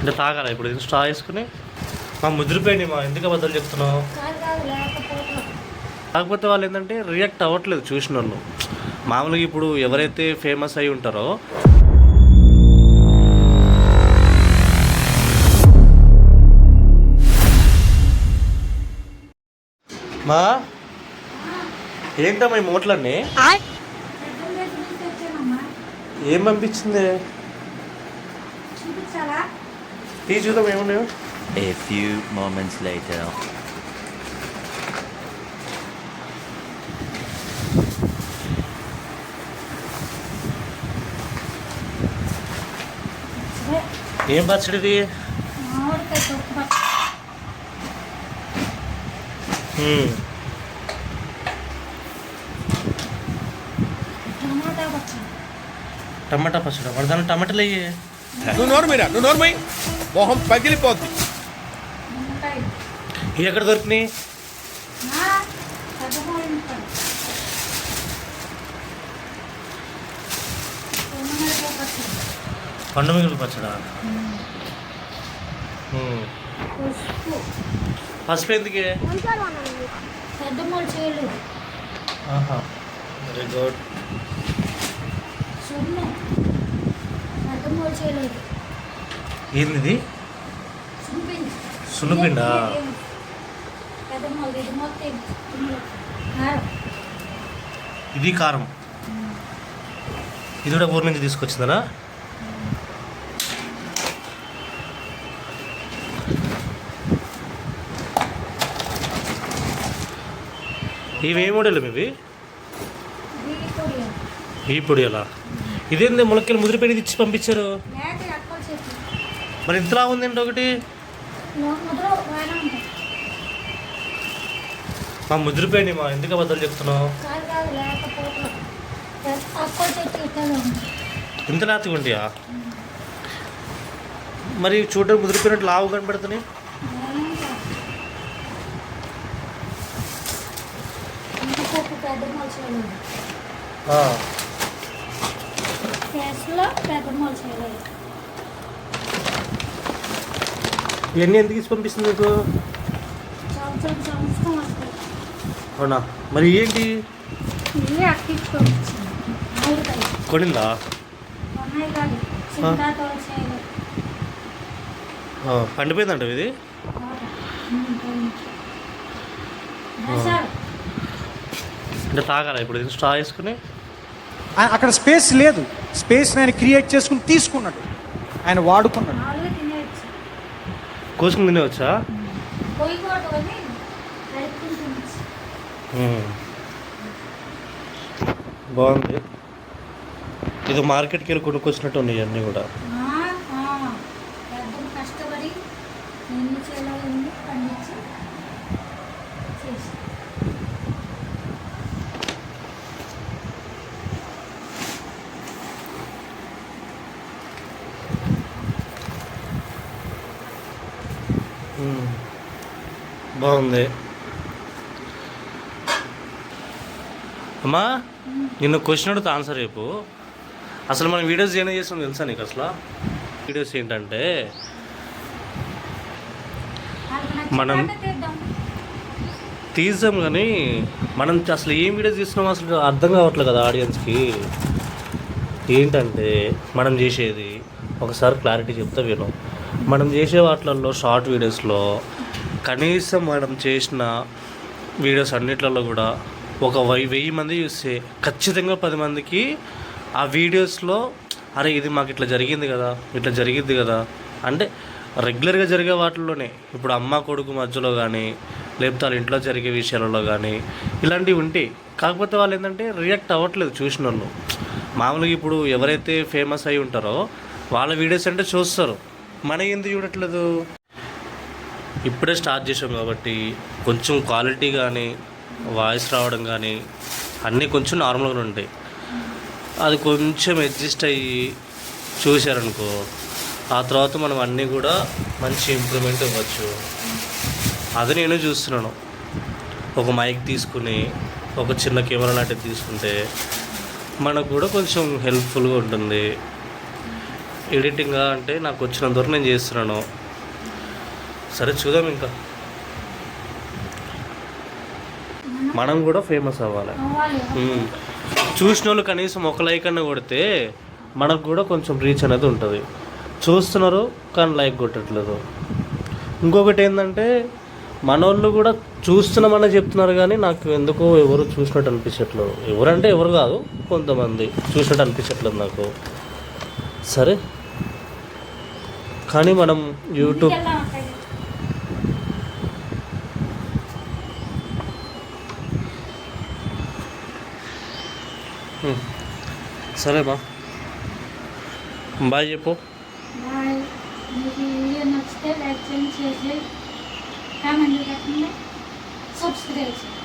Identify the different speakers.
Speaker 1: అంటే తాగాల ఇప్పుడు స్ట్రా వేసుకుని మా ముదిరిపోయింది మా ఎందుకు అబద్ధాలు చెప్తున్నావు. కాకపోతే వాళ్ళు ఏంటంటే రియాక్ట్ అవ్వట్లేదు చూసిన వాళ్ళు. మామూలుగా ఇప్పుడు ఎవరైతే ఫేమస్ అయి ఉంటారో మా ఏంటమ్మా ఈ మూటలన్నీ ఏం పంపించింది తీ చూద్దాం ఏమున్నాయో.
Speaker 2: A few moments later.
Speaker 1: ఏం పచ్చడిది? టమాటా పచ్చడి పడదాను. టమాటాలు అయ్యి
Speaker 3: నువ్వు నోర్మై మొహం పగిలిపోద్ది.
Speaker 1: ఇవి ఎక్కడ దొరికినాయి? పండు మిగులు పచ్చడా? పసుపు ఎందుకే? Very good. ఏంది ఇది? సున్నుపిండా? ఇది కారం. ఇది కూడా ఊరి నుంచి తీసుకొచ్చిందనా? ఇవి ఏ మోడల్ ఇవి? ఈ పొడి అలా. ఇదేంది ములక్కలు ముదిరిపోయి ఇచ్చి పంపించారు? మరి ఇంతలా ఉందండి ఒకటి. మా ముదిరిపోయింది మా ఎందుకు అబద్ధాలు చెప్తున్నావు. ఇంత లేతగా ఉంటాయా? మరి చూడడానికి ముదిరిపోయినట్టు లావు కనబడుతున్నాయి. ఇవన్నీ ఎందుకు ఇచ్చి పంపిస్తుంది మీకు? అవునా? మరి ఏంటి కొనిందా? పండిపోయిందంట ఇది. అంటే తాగాల ఇప్పుడు స్ట్రా వేసుకుని?
Speaker 4: అక్కడ స్పేస్ లేదు. స్పేస్ ఆయన క్రియేట్ చేసుకుని తీసుకున్నాడు, ఆయన వాడుకున్నాడు.
Speaker 1: కోసుకుని తినేవచ్చా? బాగుంది. ఇది మార్కెట్కి వెళ్ళి కొనుక్కొచ్చినట్టు ఉన్నాయి అన్నీ కూడా. బాగుంది. అమ్మా నిన్ను క్వశ్చన్ అడిగితే ఆన్సర్ చెప్పు. అసలు మనం వీడియోస్ ఏమైనా చేస్తాం తెలుసా నీకు? అసలు వీడియోస్ ఏంటంటే మనం తీసాం కానీ మనం అసలు ఏం వీడియోస్ తీస్తున్నాం అసలు అర్థం కావట్లేదు కదా ఆడియన్స్కి. ఏంటంటే మనం చేసేది ఒకసారి క్లారిటీ చెప్తా విను. మనం చేసే వాటిల్లో షార్ట్ వీడియోస్లో కనీసం మనం చేసిన వీడియోస్ అన్నిట్లలో కూడా ఒక 1000 మంది చూస్తే ఖచ్చితంగా 10 మందికి ఆ వీడియోస్లో అరే ఇది మాకు ఇట్లా జరిగింది కదా, ఇట్లా జరిగింది కదా అంటే రెగ్యులర్గా జరిగే వాటిల్లోనే. ఇప్పుడు అమ్మ కొడుకు మధ్యలో కానీ లేకపోతే వాళ్ళ ఇంట్లో జరిగే విషయాలలో కానీ ఇలాంటివి ఉంటాయి. కాకపోతే వాళ్ళు ఏంటంటే రియాక్ట్ అవ్వట్లేదు చూసిన వాళ్ళు. మామూలుగా ఇప్పుడు ఎవరైతే ఫేమస్ అయి ఉంటారో వాళ్ళ వీడియోస్ అంటే చూస్తారు, మన ఎందుకు చూడట్లేదు? ఇప్పుడే స్టార్ట్ చేసాం కాబట్టి కొంచెం క్వాలిటీ కానీ వాయిస్ రావడం కానీ అన్నీ కొంచెం నార్మల్గా ఉంటాయి. అది కొంచెం అడ్జస్ట్ అయ్యి చూశారనుకో ఆ తర్వాత మనం అన్నీ కూడా మంచి ఇంప్రూవ్మెంట్ ఇవ్వచ్చు. అది నేను చూస్తున్నాను. ఒక మైక్ తీసుకుని ఒక చిన్న కెమెరా లాంటిది తీసుకుంటే మనకు కూడా కొంచెం హెల్ప్ఫుల్గా ఉంటుంది. ఎడిటింగా అంటే నాకు వచ్చినంత వరకు నేను చేస్తున్నాను. సరే చూద్దాం, ఇంకా మనం కూడా ఫేమస్ అవ్వాలి. చూసిన వాళ్ళు కనీసం ఒక లైక్ అన్న కొడితే మనకు కూడా కొంచెం రీచ్ అనేది ఉంటుంది. చూస్తున్నారు కానీ లైక్ కొట్టట్లేదు. ఇంకొకటి ఏంటంటే మనోళ్ళు కూడా చూస్తున్నామని చెప్తున్నారు కానీ నాకు ఎందుకో ఎవరు చూసినట్టు అనిపించట్లేదు. ఎవరంటే ఎవరు కాదు, కొంతమంది చూసినట్టు అనిపించట్లేదు నాకు. సరే కానీ మనం యూట్యూబ్ సరే బా బాయ్ చెప్పు.
Speaker 5: బాయ్. మీకు ఈ వీడియో నచ్చితే లైక్ చేయండి, షేర్ చేయండి, కామెంట్ పెట్టండి, సబ్స్క్రైబ్ చేయండి.